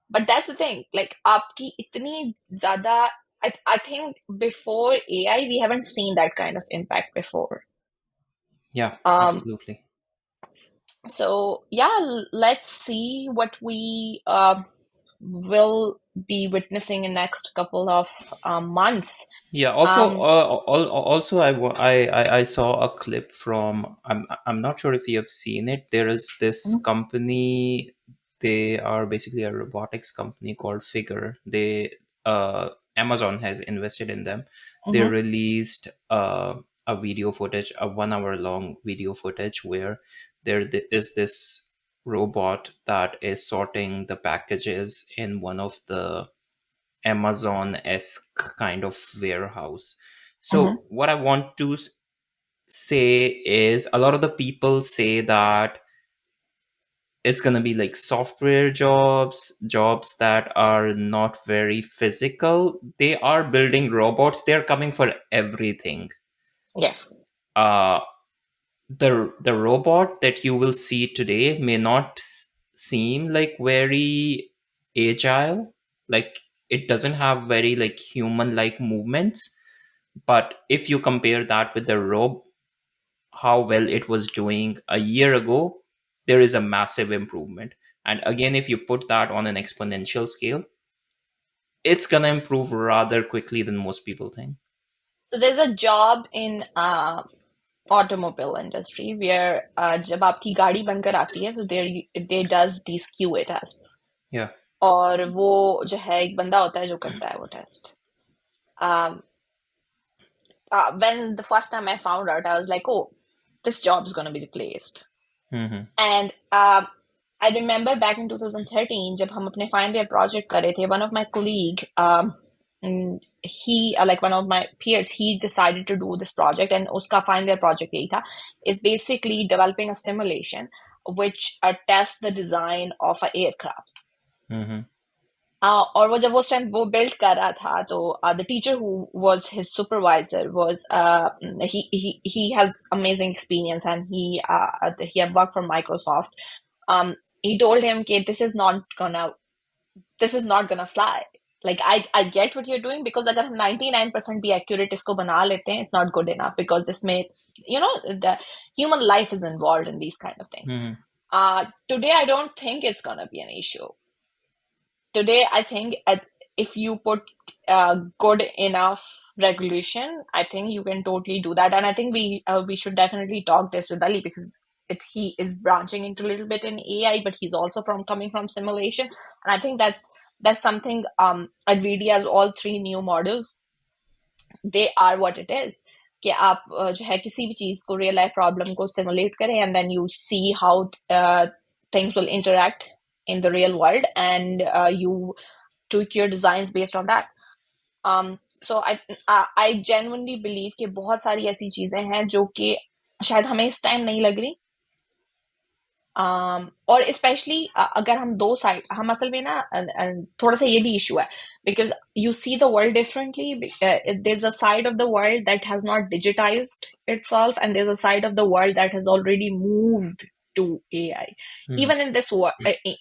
But that's the thing, like आपकी इतनी ज़्यादा I think before AI we haven't seen that kind of impact before. Yeah. Um, Absolutely. so yeah, let's see what we will be witnessing in next couple of months. Yeah. Also, Um, also, I saw a clip from. I'm not sure if you have seen it. There is this mhm, company. They are basically a robotics company called Figure. Amazon has invested in them. They mhm, released a video footage, a 1 hour long video footage where is this robot that is sorting the packages in one of the Amazon-esque kind of warehouse. mhm. So what I want to say is a lot of the people say that it's going to be like software jobs that are not very physical. They are building robots. They're coming for everything. Yes. Uh, the robot that you will see today may not seem like very agile. Like it doesn't have very like human like movements. But if you compare that with the robe, how well it was doing a year ago, there is a massive improvement. And again, if you put that on an exponential scale, it's gonna improve rather quickly than most people think. So there's a job in automobile industry where जब आपकी गाड़ी बनकर आती है तो they does these QA tests. Yeah. और वो जो है एक बंदा होता है जो करता है वो test. um, when the first time I found out, I was like, oh, this job is going to be replaced. Mm-hmm. And I remember back in 2013 जब हम अपने final year project कर रहे थे, one of my colleague, he like one of my peers, he decided to do this project, and उसका final year project यही था, is basically developing a simulation which tests the design of an aircraft. Mm-hmm. और वो जब वो उस time वो build कर रहा था तो the teacher who was his supervisor was he has amazing experience, and he had worked for Microsoft. He told him कि this is not gonna fly. Like I get what you're doing, because अगर हम 99% भी accurate इसको बना लेते हैं, it's not good enough, because इसमें the human life is involved in these kind of things. Mm-hmm. Today I don't think it's gonna be an issue. Today I think if you put good enough regulation, I think you can totally do that. And I think we should definitely talk this with Ali, because he is branching into a little bit in AI, but he's also coming from simulation, and I think that's something. NVIDIA has all three new models. They are what it is. कि आप जो है किसी भी चीज को real life problem को simulate करें, and then you see how things will interact in the real world, and you tweak your designs based on that. So I genuinely believe कि बहुत सारी ऐसी चीजें हैं जो कि शायद हमें इस टाइम नहीं लग रही. और स्पेशली अगर हम दो साइड, हम असल में ना थोड़ा सा ये भी इशू है, because you see the world differently. There is a side of the world that has not digitised itself, and there's a side of the world that has already moved to AI. Hmm Even in this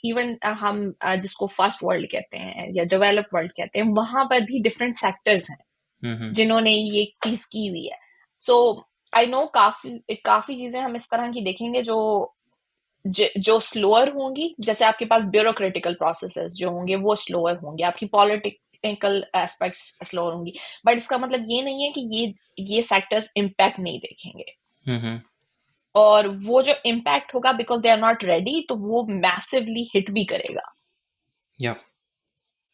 even हम जिसको first world कहते हैं या developed world कहते हैं, वहां पर भी डिफरेंट सेक्टर्स हैं हम्म जिन्होंने ये चीज की हुई है. सो आई नो काफी काफी चीजें हम इस तरह की देखेंगे जो स्लोअर होंगी. जैसे आपके पास ब्यूरोक्रेटिकल प्रोसेसेस जो होंगे वो स्लोअर होंगे, आपकी पॉलिटिकल एस्पेक्ट्स स्लोअर होंगी. बट इसका मतलब ये नहीं है कि ये सेक्टर्स इम्पैक्ट नहीं देखेंगे. हम्म और वो जो इम्पैक्ट होगा because they are not ready, तो वो मैसिवली हिट भी करेगा. या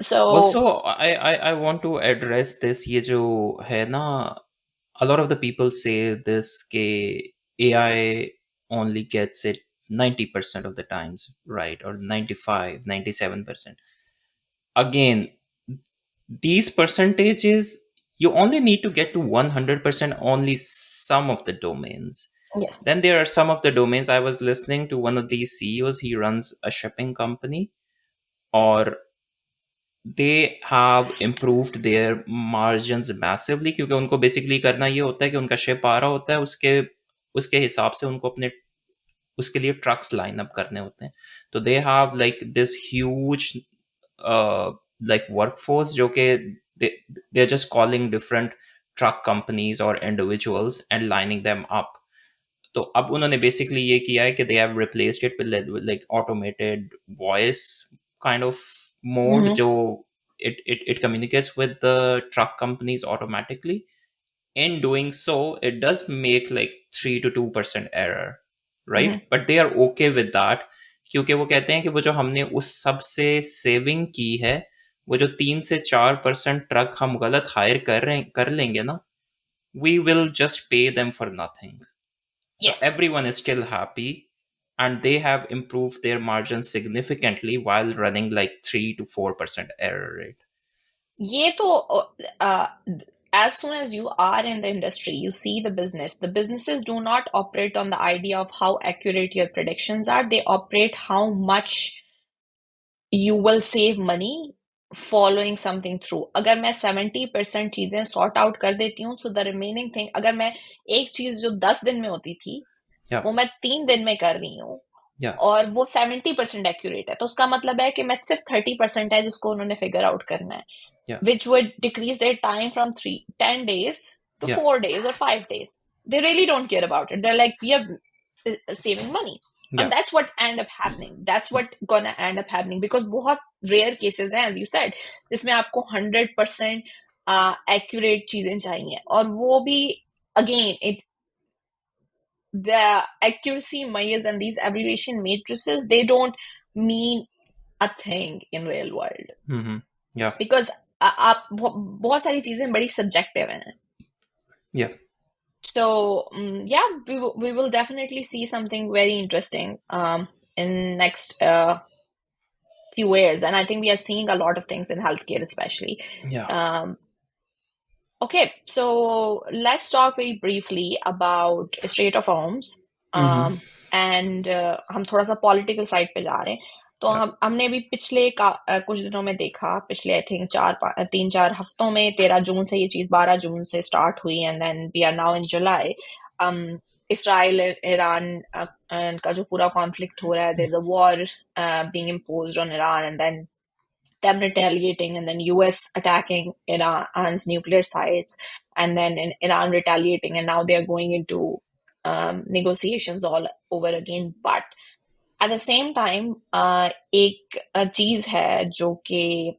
so also I want to address this ये जो है ना a lot of the people say this ke AI only gets it 90% of the times right or 95 97%. Again, these percentages you only need to get to 100% only some of the domains. Yes. Then there are some of the domains. I was listening to one of these CEOs. He runs a shipping company, or they have improved their margins massively क्योंकि उनको basically करना ये होता है कि उनका ship आ रहा होता है, उसके उसके हिसाब से उनको अपने उसके लिए ट्रक्स लाइन अप करने होते हैं. तो they have like this huge like workforce जो कि they're just calling different truck companies or individuals and lining them up. तो अब उन्होंने बेसिकली ये किया है कि they have replaced it with like automated voice kind of mode जो it communicates with the truck companies automatically. In doing so, it does make like 3 to 2% error, right? But they are okay with that क्योंकि वो कहते हैं कि वो जो हमने उस सब से सेविंग की है, वो जो 3 से 4% ट्रक हम गलत हायर कर लेंगे ना, we will just pay them for nothing. So yes. everyone is still happy, and they have improved their margins significantly while running like 3 to 4% error rate. ये तो as soon as you are in the industry, you see the businesses do not operate on the idea of how accurate your predictions are. They operate how much you will save money following something through. अगर मैं 70% चीजें sort out कर देती हूँ, so the remaining thing, अगर मैं एक चीज जो 10 दिन में होती थी Yeah, वो मैं 3 दिन में कर रही हूँ, yeah, और वो 70% एक्यूरेट है, तो उसका मतलब है कि मैं सिर्फ 30% है जिसको उन्होंने फिगर आउट करना है, yeah, which would decrease their time from 10 days to yeah, 4 days or 5 days. They really don't care about it. They're like, we are saving money. And yeah. that's what end up happening. That's what gonna end up happening. Because बहुत rare cases हैं, as you said, जिसमें आपको 100% accurate चीजें चाहिए. और वो भी, again, the accuracy measures and these evaluation matrices, they don't mean a thing in real world. Yeah, Because आप बहुत सारी चीजें बड़ी subjective हैं. yeah, So yeah, we will definitely see something very interesting in next few years, and I think we are seeing a lot of things in healthcare, especially. yeah. Um, okay, so let's talk very briefly about Strait of Hormuz. Mm-hmm. And हम थोड़ा सा political side पे जा रहे हैं. तो Yeah, हमने भी पिछले कुछ दिनों में देखा, पिछले आई थिंक 3-4 हफ्तों में, 13 जून से ये चीज 12 जून से स्टार्ट हुई, and then we are now in July. Israel Iran का जो पूरा कॉन्फ्लिक्ट हो रहा है, there is a war being imposed on Iran, and then them retaliating, and then US attacking Iran's nuclear sites, and then in Iran retaliating, and now they are going into negotiations all over again. But at the same time, एक चीज है जो कि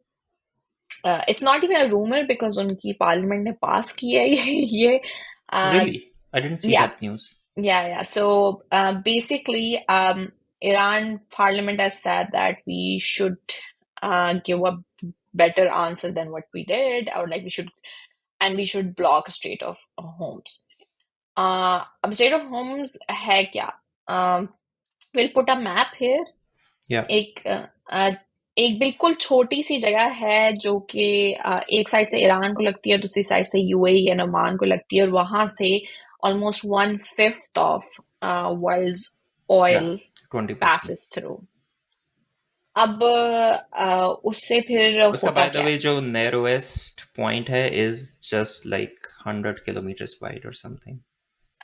it's not even a rumor because उनकी parliament ने पास की है ये really? I didn't see yeah, that news. yeah. So basically, Iran parliament has said that we should give a better answer than what we did, or like we should block Strait of Hormuz. अब Strait of Hormuz है क्या? We'll put a map here. Yeah, एक एक बिल्कुल छोटी सी जगह है जो कि एक साइड से ईरान को लगती है, दूसरी साइड से यूएई एंड ओमान को लगती है, और वहां से almost 1/5 of world's yeah. oil 20%. passes through. अब उससे फिर उसका होता by the क्या है? way जो narrowest point है is just like 100 kilometers wide or something.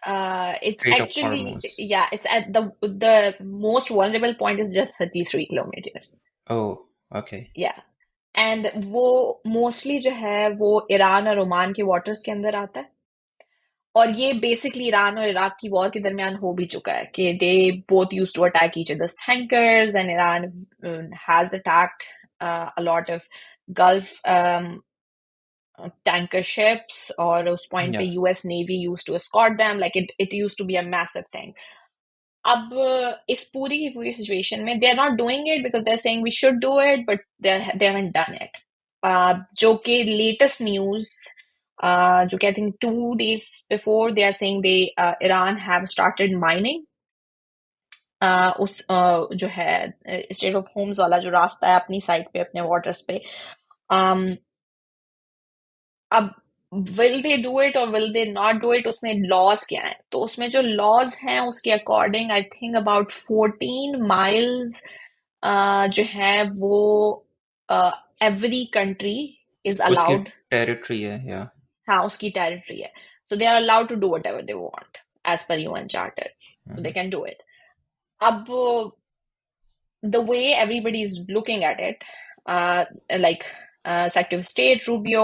It's Strait of actually, Hormuz. yeah, it's at the most vulnerable point is just 33 kilometers. Oh, okay. या एंड वो मोस्टली जो है वो Iran और ओमान के waters के अंदर आता है और ये बेसिकली ईरान और इराक की वॉर के दरमियान हो भी चुका है कि they both use to attack each others tankers and Iran has attacked a lot of Gulf tanker ships और उस पॉइंट पे Yeah. US Navy used to escort them like it used to be a massive thing. अब इस पूरी की पूरी situation में they are not doing it because they are saying we should do it but they haven't done it जो कि latest news जो कि I think 2 days before they are saying they Iran have started mining उस जो है straight of homes वाला जो रास्ता है अपनी साइड पे अपने वाटर्स पे um, अब विल दे डू इट और will they not do it उसमें लॉज क्या है तो उसमें जो लॉज हैं उसके according I think about 14 miles जो है वो एवरी कंट्री इज उसकी अलाउड टेरिटरी है या? हाँ उसकी टेरिटरी है so they are allowed to do whatever they want as per UN charter so they can do it अब the way everybody is looking at it, like Secretary of State Rubio,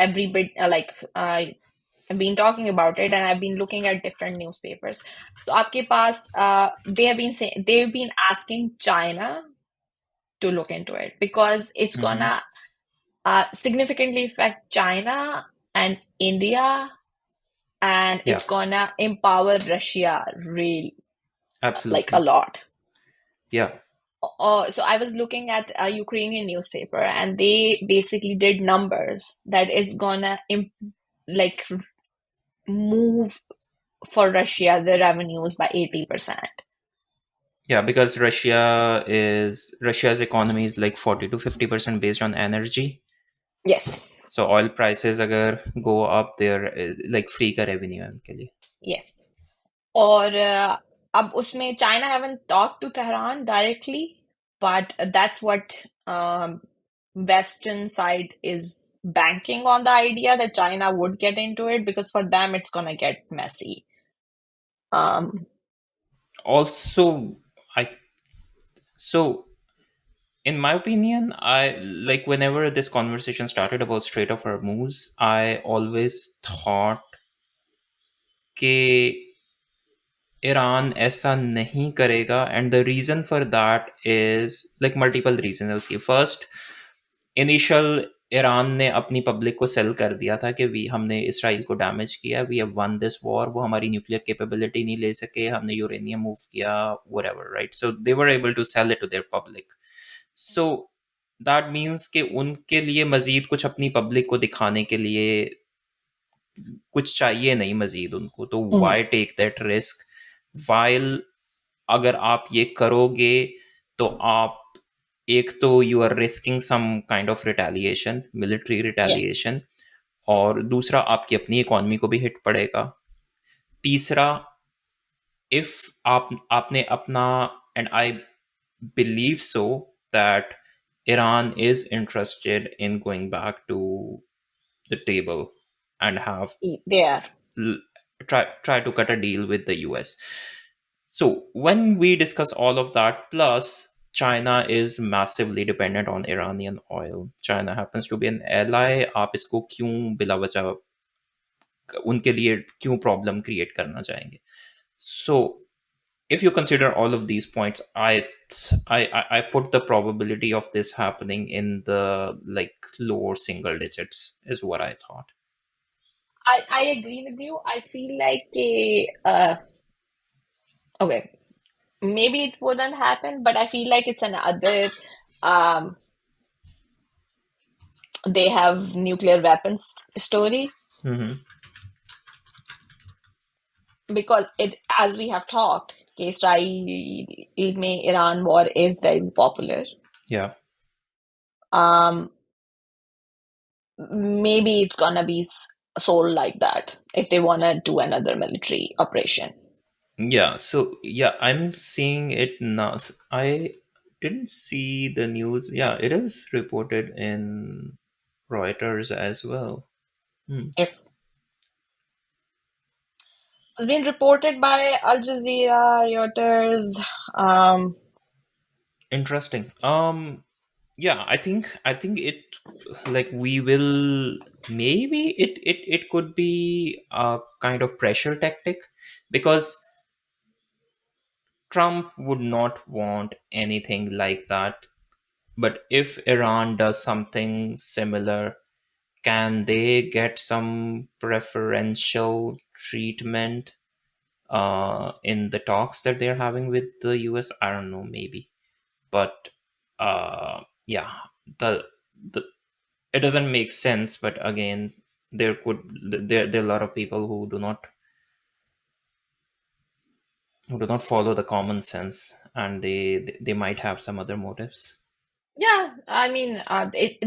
every bit I've been talking about it, and I've been looking at different newspapers. So, आपके पास they've been asking China to look into it because it's Mm-hmm. gonna significantly affect China and India, and Yeah, it's gonna empower Russia really like a absolutely. lot. Yeah. So I was looking at a Ukrainian newspaper, and they basically did numbers that is gonna like move for Russia the revenues by 80%. Yeah, because Russia's economy is like 40 to 50% based on energy. Yes, So oil prices अगर go up there, like free का revenue है उनके लिए. yes. और अब उसमें China haven't talked to Tehran directly, but that's what Western side is banking on the idea that China would get into it because for them it's gonna get messy. Um, Also, I so in my opinion, I like whenever this conversation started about Strait of Hormuz, I always thought कि Iran ऐसा नहीं करेगा and the reason for that is like multiple reason है उसकी. First, initial Iran ने अपनी public को cell कर दिया था कि वी हमने इसराइल को डैमेज किया, we have won this war. वो हमारी न्यूक्लियर कैपेबिलिटी नहीं ले सके, हमने यूरेनियम मूव किया, whatever, right? So they were able to sell it to their public. So that means कि उनके लिए मजीद कुछ अपनी पब्लिक को दिखाने के लिए कुछ चाहिए नहीं मजीद उनको, तो mhm, why take that risk? While अगर आप ये करोगे तो आप एक तो you are risking some kind of retaliation, military yes. Retaliation, और दूसरा आपकी अपनी इकोनॉमी को भी हिट पड़ेगा. तीसरा, इफ आपने अपना, and I believe so that Iran is interested in going back to the table and have They are. try to cut a deal with the US. So when we discuss all of that, plus China is massively dependent on Iranian oil. China happens to be an ally. आप इसको क्यों बिला वजह उनके लिए क्यों problem create करना चाहेंगे? So if you consider all of these points, I put the probability of this happening in the like lower single digits is what I thought. I agree with you. I feel like okay, maybe it wouldn't happen, but I feel like it's another um they have nuclear weapons story Hmm. because it as we have talked, कि Israel में Iran war is very popular. Yeah. Um maybe it's gonna be sold like that if they wanna do another military operation. Yeah, so yeah, I'm seeing it now. I didn't see the news. Yeah, it is reported in Reuters as well. Hmm. Yes. It's been reported by Al Jazeera, Reuters. Um, Interesting. Yeah, I think it, like, we will, maybe it could be a kind of pressure tactic, because Trump would not want anything like that. But if Iran does something similar, can they get some preferential treatment in the talks that they're having with the US? I don't know, maybe. But yeah, the the it doesn't make sense. But again, there are a lot of people who do not follow the common sense, and they might have some other motives. yeah, I mean,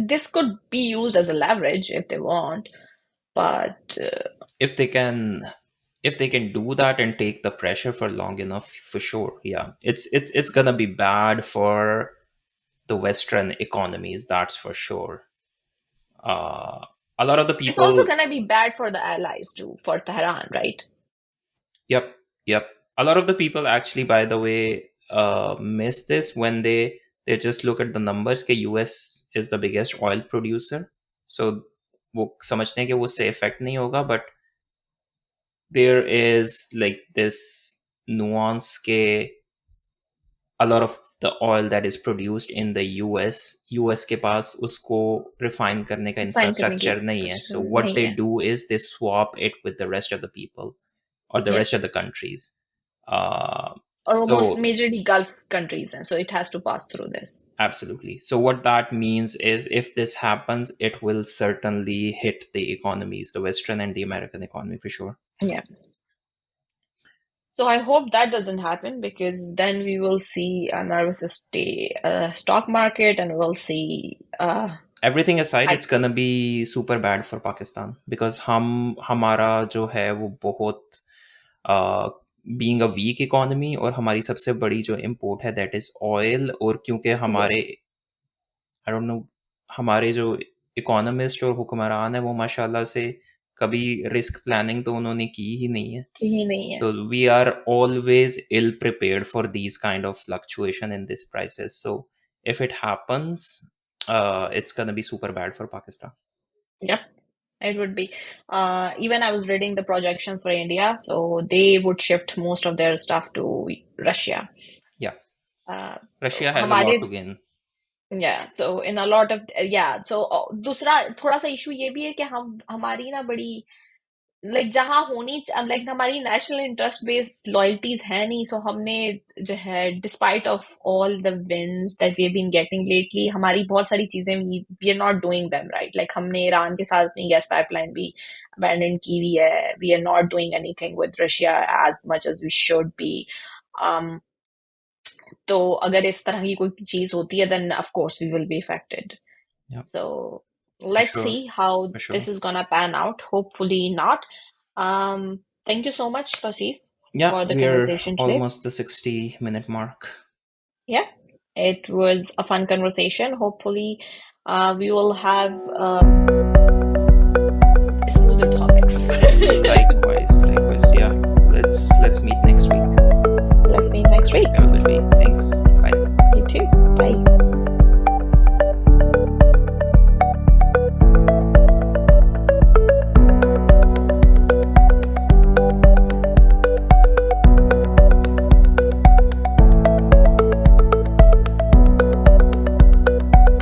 this could be used as a leverage if they want, but if they can if they can do that and take the pressure for long enough, for sure, yeah, it's gonna be bad for the Western economies, that's for sure. uh a lot of the it's also people. gonna be bad for the allies too, for Tehran, right? Yep, yep. A lot of the people actually, by the way, miss this when they just look at the numbers कि US is the biggest oil producer. So वो समझते हैं कि वो उससे effect नहीं होगा, but there is like this nuance के a lot of the oil that is produced in the US के पास उसको refine करने का Fine करने की infrastructure नहीं है. infrastructure So what नहीं they है. do is they swap it with the rest of the people or the rest Yes. of the countries. Uh, Or almost so majorly Gulf countries, and so it has to pass through this. absolutely. So what that means is if this happens, it will certainly hit the economies, the Western and the American economy for sure. Yeah. So I hope that doesn't happen because then we will see a nervous stock market and we'll see Everything aside, it's gonna hikes. be super bad for Pakistan because हम हमारा जो है वो बहुत being a week economy, और हमारी सबसे बड़ी जो इम्पोर्ट है दैट इज ऑयल। और क्योंकि Yes, हमारे, आई डोंट नो, हमारे जो इकोनॉमिस्ट और हुक्मरान है वो माशाल्लाह से कभी रिस्क प्लानिंग तो उन्होंने की ही नहीं है। ही नहीं है. So we are always ill prepared for these kind of fluctuation in these prices. So if it happens, it's gonna be super bad for Pakistan. Yep, it would be. Even I was reading the projections for India, so they would shift most of their stuff to Russia. Yeah, Uh, तो Russia has a हमारे lot to gain. yeah, so in a lot of yeah, so दूसरा थोड़ा सा issue ये भी है कि हम हमारी ना बड़ी लाइक जहाँ होनी लाइक हमारी नेशनल इंटरेस्ट बेस्ड लॉयल्टीज है नहीं सो हमने जो है despite of all the wins that we have been getting lately हमारी बहुत सारी चीजें we are not doing them right like हमने ईरान के साथ अपनी गैस पाइपलाइन भी अबैंडन की हुई है we are not doing anything with Russia as much as we should be तो अगर इस तरह की कोई चीज होती है then of course we will be affected Yeah, so for let's see sure, how for this sure. is gonna pan out. Hopefully not. Thank you so much, Tasif, Yeah, for the we're conversation today. almost the 60-minute mark. Yeah, it was a fun conversation. Hopefully, we will have smoother topics. Likewise, likewise. Yeah, let's meet next week. Let's meet next week. Have a good week. Thanks. Bye. You too.